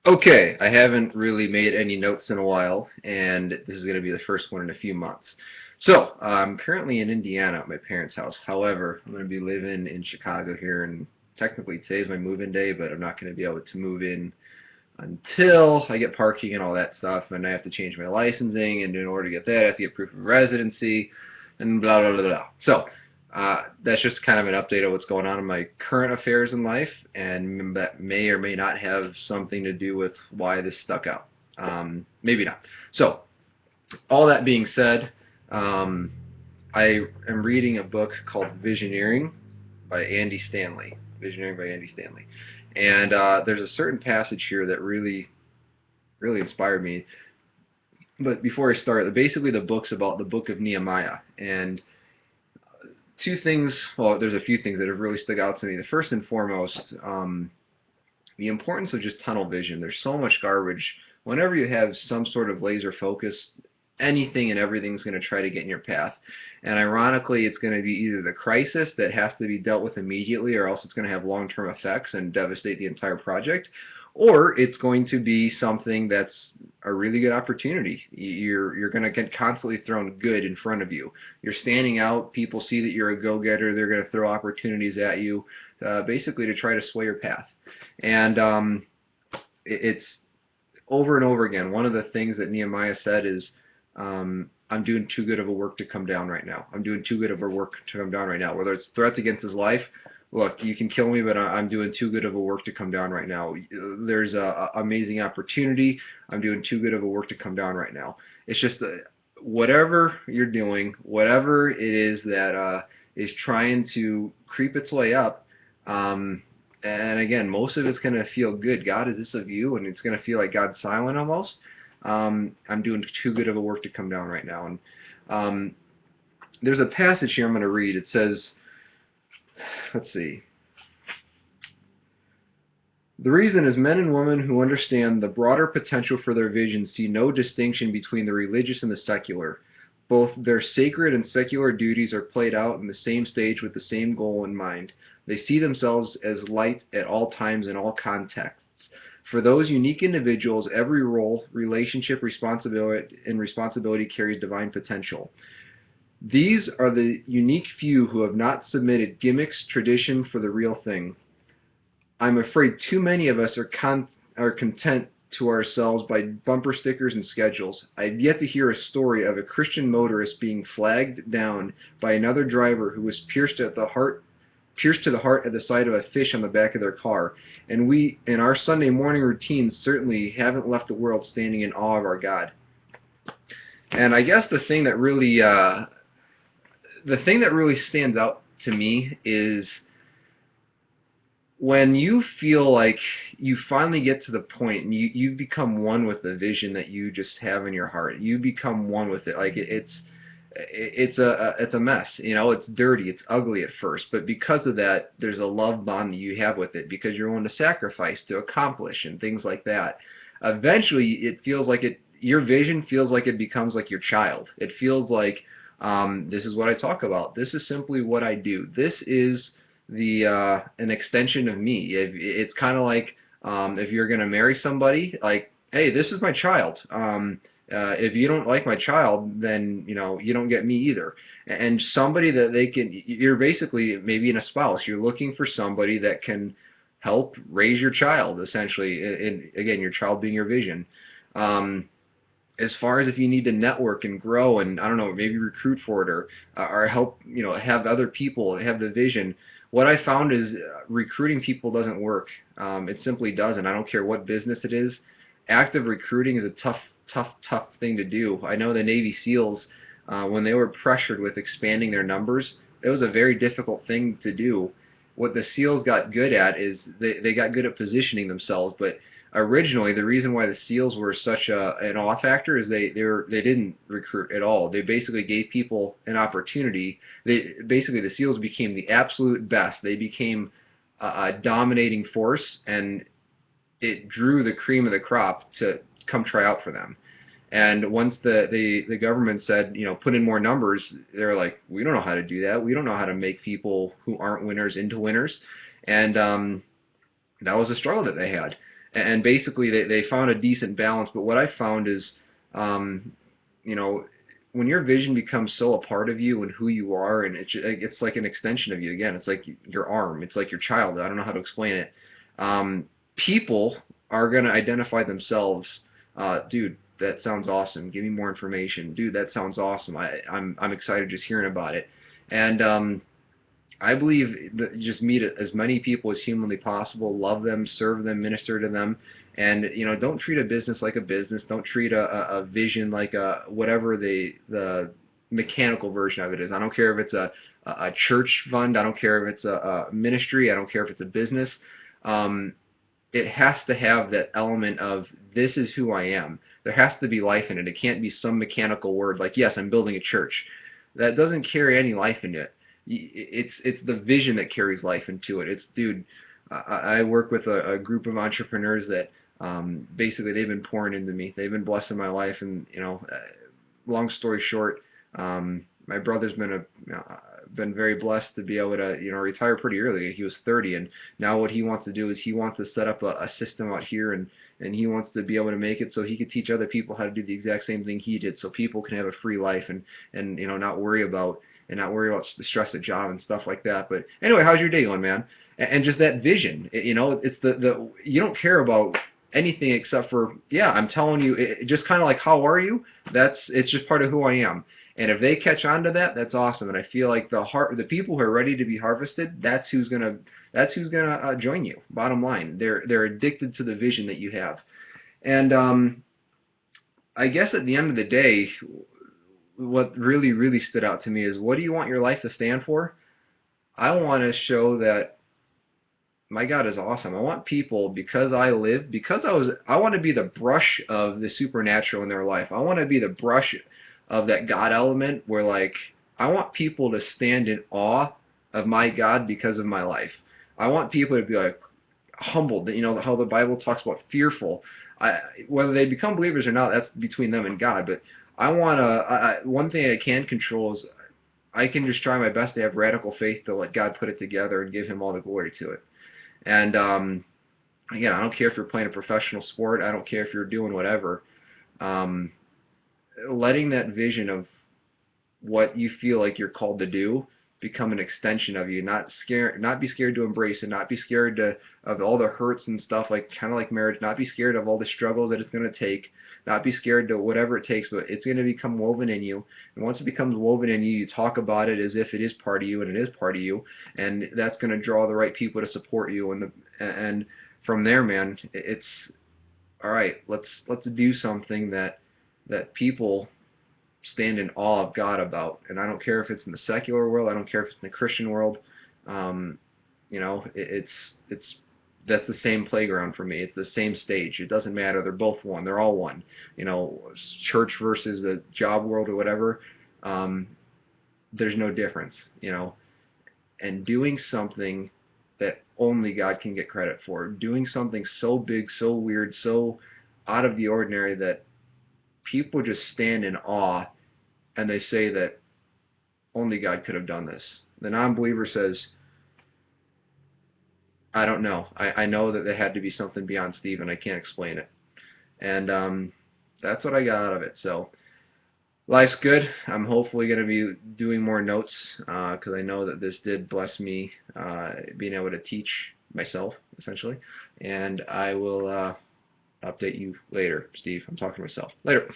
Okay, I haven't really made any notes in a while, and this is going to be the first one in a few months. So, I'm currently in Indiana at my parents' house. However, I'm going to be living in Chicago here, and technically today's my move-in day, but I'm not going to be able to move in until I get parking and all that stuff, and I have to change my licensing, and in order to get that, I have to get proof of residency, and blah, blah, blah, blah. So, that's just kind of an update of what's going on in my current affairs in life, and that may or may not have something to do with why this stuck out. Maybe not. So, all that being said, um, I am reading a book called Visioneering by Andy Stanley. Visioneering by Andy Stanley. And there's a certain passage here that really inspired me. But before I start, basically the book's about the book of Nehemiah. And two things, well, there's a few things that have really stuck out to me. The first and foremost, the importance of just tunnel vision. There's so much garbage. Whenever you have some sort of laser focus, anything and everything's going to try to get in your path. And ironically, it's going to be either the crisis that has to be dealt with immediately, or else it's going to have long-term effects and devastate the entire project, or it's going to be something that's a really good opportunity. You're going to get constantly thrown good in front of you. You're standing out. People see that you're a go-getter. They're going to throw opportunities at you, basically to try to sway your path. And it's over and over again. One of the things that Nehemiah said is, I'm doing too good of a work to come down right now. I'm doing too good of a work to come down right now. Whether it's threats against his life, look, you can kill me, but I'm doing too good of a work to come down right now. There's a amazing opportunity. I'm doing too good of a work to come down right now. It's just whatever you're doing, whatever it is that is trying to creep its way up. And again, most of it's going to feel good. God, is this of you? And it's going to feel like God's silent almost. I'm doing too good of a work to come down right now. And there's a passage here I'm going to read. It says, let's see. The reason is men and women who understand the broader potential for their vision see no distinction between the religious and the secular. Both their sacred and secular duties are played out in the same stage with the same goal in mind. They see themselves as light at all times in all contexts. For those unique individuals, every role, relationship, responsibility carries divine potential. These are the unique few who have not submitted gimmicks, tradition for the real thing. I'm afraid too many of us are content to ourselves by bumper stickers and schedules. I've yet to hear a story of a Christian motorist being flagged down by another driver who was pierced to the heart at the sight of a fish on the back of their car. And we, in our Sunday morning routines, certainly haven't left the world standing in awe of our God. And I guess the thing that really stands out to me is when you feel like you finally get to the point and you become one with the vision that you just have in your heart. You become one with it. Like it's a mess. You know, it's dirty, it's ugly at first, but because of that, there's a love bond that you have with it because you're willing to sacrifice to accomplish and things like that. Eventually, it feels like your vision feels like it becomes like your child. It feels like this is what I talk about. This is simply what I do. This is an extension of me. It's kind of like if you're going to marry somebody, like, hey, this is my child. If you don't like my child, then you don't get me either. And somebody that you're basically maybe in a spouse. You're looking for somebody that can help raise your child, essentially. And again, your child being your vision. As far as if you need to network and grow and I don't know, maybe recruit for it or help have other people have the vision. What I found is recruiting people doesn't work. It simply doesn't. I don't care what business it is. Active recruiting is a tough thing to do. I know the Navy SEALs, when they were pressured with expanding their numbers, it was a very difficult thing to do. What the SEALs got good at is they got good at positioning themselves, but originally the reason why the SEALs were such an awe factor is they didn't recruit at all. They basically gave people an opportunity. Basically the SEALs became the absolute best. They became a dominating force, and it drew the cream of the crop to come try out for them. And once the government said, put in more numbers, they're like, we don't know how to do that. We don't know how to make people who aren't winners into winners. And that was a struggle that they had. And basically they found a decent balance. But what I found is, um, you know, when your vision becomes so a part of you and who you are, and it's like an extension of you. Again, it's like your arm. It's like your child. I don't know how to explain it. People are going to identify themselves. Dude, that sounds awesome. Give me more information. Dude, that sounds awesome. I'm excited just hearing about it. And I believe that you just meet as many people as humanly possible, love them, serve them, minister to them, and don't treat a business like a business. Don't treat a vision like a whatever the mechanical version of it is. I don't care if it's a church fund. I don't care if it's a ministry. I don't care if it's a business. Um, it has to have that element of this is who I am. There has to be life in it. It can't be some mechanical word like, yes, I'm building a church. That doesn't carry any life in it. It's the vision that carries life into it. It's, dude, I work with a group of entrepreneurs that basically they've been pouring into me. They've been blessing my life, and long story short, my brother's been very blessed to be able to retire pretty early. He was 30, and now what he wants to do is he wants to set up a system out here, and he wants to be able to make it so he could teach other people how to do the exact same thing he did, so people can have a free life and not worry about the stress of job and stuff like that. But anyway, how's your day going, man? And just that vision, it's the you don't care about anything except for, yeah, I'm telling you, just kind of like, how are you? It's just part of who I am. And if they catch on to that, that's awesome. And I feel like the people who are ready to be harvested, that's who's gonna join you. Bottom line, they're addicted to the vision that you have. And I guess at the end of the day, what really, really stood out to me is, what do you want your life to stand for? I want to show that my God is awesome. I want people, I want to be the brush of the supernatural in their life. I want to be the brush of that God element where, like, I want people to stand in awe of my God because of my life. I want people to be like humbled, how the Bible talks about fearful. Whether they become believers or not, that's between them and God. But one thing I can control is I can just try my best to have radical faith to let God put it together and give Him all the glory to it. And again, I don't care if you're playing a professional sport. I don't care if you're doing whatever. Letting that vision of what you feel like you're called to do become an extension of you. Not be scared to embrace it. Not be scared of all the hurts and stuff, like kind of like marriage. Not be scared of all the struggles that it's going to take. Not be scared to whatever it takes, but it's going to become woven in you. And once it becomes woven in you, you talk about it as if it is part of you, and it is part of you. And that's going to draw the right people to support you. And from there, man, it's all right. Let's do something that people stand in awe of God about. And I don't care if it's in the secular world. I don't care if it's in the Christian world. It's that's the same playground for me. It's the same stage. It doesn't matter. They're both one. They're all one. Church versus the job world or whatever. There's no difference. And doing something that only God can get credit for. Doing something so big, so weird, so out of the ordinary that people just stand in awe, and they say that only God could have done this. The non-believer says, I don't know. I know that there had to be something beyond Stephen. I can't explain it. And that's what I got out of it. So life's good. I'm hopefully going to be doing more notes because I know that this did bless me being able to teach myself, essentially. And I will update you later, Steve. I'm talking to myself. Later.